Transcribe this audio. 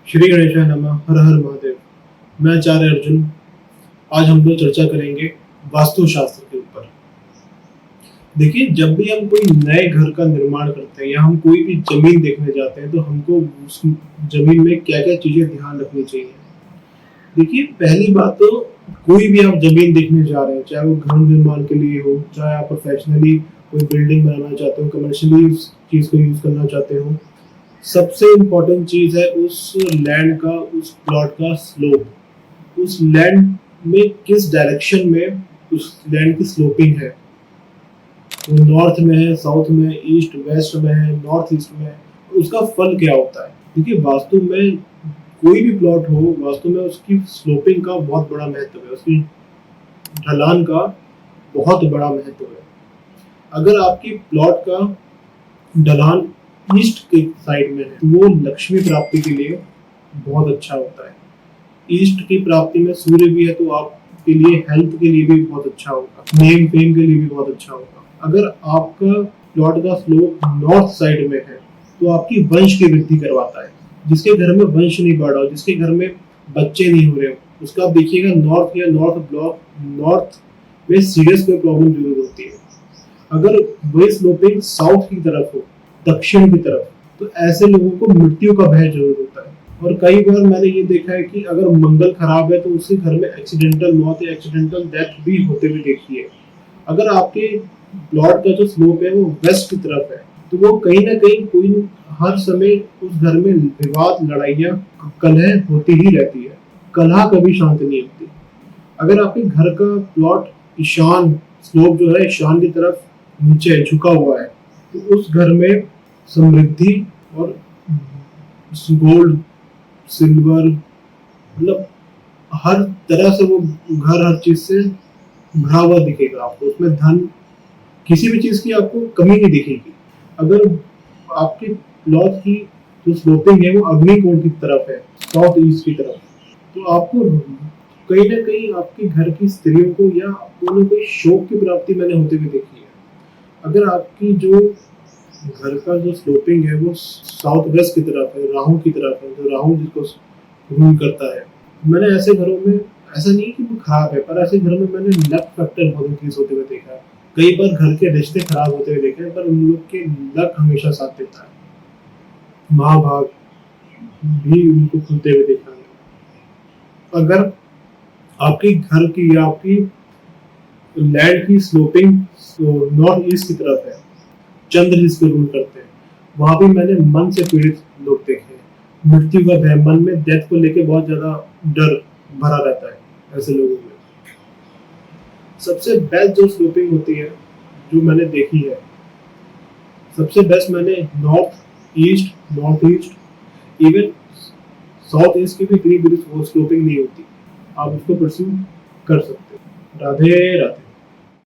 श्री गणेशाय नमः। हर हर महादेव। मैं आचार्य अर्जुन। आज हम लोग चर्चा करेंगे वास्तुशास्त्र के ऊपर। देखिए, जब भी हम कोई नए घर का निर्माण करते हैं या हम कोई भी जमीन देखने जाते हैं तो हमको उस जमीन में क्या क्या चीजें ध्यान रखनी चाहिए। देखिए, पहली बात तो कोई भी आप जमीन देखने जा रहे हैं, चाहे वो घर निर्माण के लिए हो, चाहे आप प्रोफेशनली कोई बिल्डिंग बनाना चाहते हो, कमर्शियली उस चीज को यूज करना चाहते हो, सबसे इम्पोर्टेंट चीज है उस लैंड का, उस प्लॉट का स्लोप। उस लैंड में किस डायरेक्शन में उस लैंड की स्लोपिंग है, वो नॉर्थ में है, साउथ में, ईस्ट वेस्ट में है, नॉर्थ ईस्ट में है, उसका फल क्या होता है। देखिए, वास्तु में कोई भी प्लॉट हो, वास्तु में उसकी स्लोपिंग का बहुत बड़ा महत्व है, उसकी ढलान का बहुत बड़ा महत्व है। अगर आपकी प्लॉट का ढलान ईस्ट के साइड में है तो वो लक्ष्मी प्राप्ति के लिए बहुत अच्छा होता है। ईस्ट की प्राप्ति में सूर्य भी है तो आपके लिए हेल्थ के लिए भी बहुत अच्छा होगा, नेम फेम के लिए भी बहुत अच्छा होगा। अगर आपका प्लॉट का स्लोप नॉर्थ साइड में है तो आपकी वंश की वृद्धि करवाता है। जिसके घर में वंश नहीं बढ़ रहा हो, जिसके घर में बच्चे नहीं हो रहे हो, उसका आप देखिएगा नॉर्थ या नॉर्थ ब्लॉक, नॉर्थ में सीरियस कोई प्रॉब्लम जरूर होती है। अगर वही स्लोपिंग साउथ की तरफ हो, दक्षिण की तरफ, तो ऐसे लोगों को मृत्यु का भय जरूर होता है। और कई बार मैंने ये देखा है कि अगर मंगल खराब है तो उसके घर में एक्सीडेंटल मौत या एक्सीडेंटल डेथ भी होते हुए देखी है। अगर आपके प्लॉट का जो स्लोप है वो वेस्ट की तरफ है तो वो कहीं ना कहीं कोई हर समय उस घर में विवाद, लड़ाइयाँ, कलह होती ही रहती है। कलह कभी शांत नहीं होती। अगर आपके घर का प्लॉट ईशान, स्लोप जो है ईशान की तरफ नीचे झुका हुआ है तो उस घर में समृद्धि और गोल्ड, सिल्वर, मतलब हर तरह से वो घर हर चीज से भरा हुआ दिखेगा आपको। उसमें धन, किसी भी चीज की आपको कमी नहीं दिखेगी। अगर आपके प्लॉट की जो स्लोपिंग है वो अग्निकोण की तरफ है, साउथ ईस्ट की तरफ, तो आपको कहीं ना कहीं आपके घर की स्त्रियों को या कोई कोई शोक की प्राप्ति मैंने होते हुए देखी है। अगर आपकी जो घर का जो स्लोपिंग है वो साउथ वेस्ट की तरफ है, राहु की तरफ है, जो राहु जिसको रूल करता है, मैंने ऐसे घरों में, ऐसा नहीं कि वो खराब है, पर ऐसे घरों में मैंने लक फैक्टर बहुत इंक्रीज होते हुए देखा है। कई बार घर के रिश्ते खराब होते हुए देखे हैं, पर उन लोग के लक हमेशा साथ देता है। महाभाग भी उनको खुलते हुए देखा है। अगर आपकी घर की या आपकी लैंड की स्लोपिंग नॉर्थ ईस्ट की तरफ है, चंद्र जिसको रूल करते हैं, वहां भी मैंने मन से पीड़ित लोग देखे हैं। मृत्यु का भय, मन में डेथ को लेके बहुत ज्यादा डर भरा रहता है ऐसे लोगों में। सबसे बेस्ट जो स्लोपिंग होती है जो मैंने देखी है, सबसे बेस्ट मैंने north east, north east, even south east की भी इतनी बुरी स्लोपिंग नहीं होती। आप उसको परस्यू कर सकते हो। राधे राधे।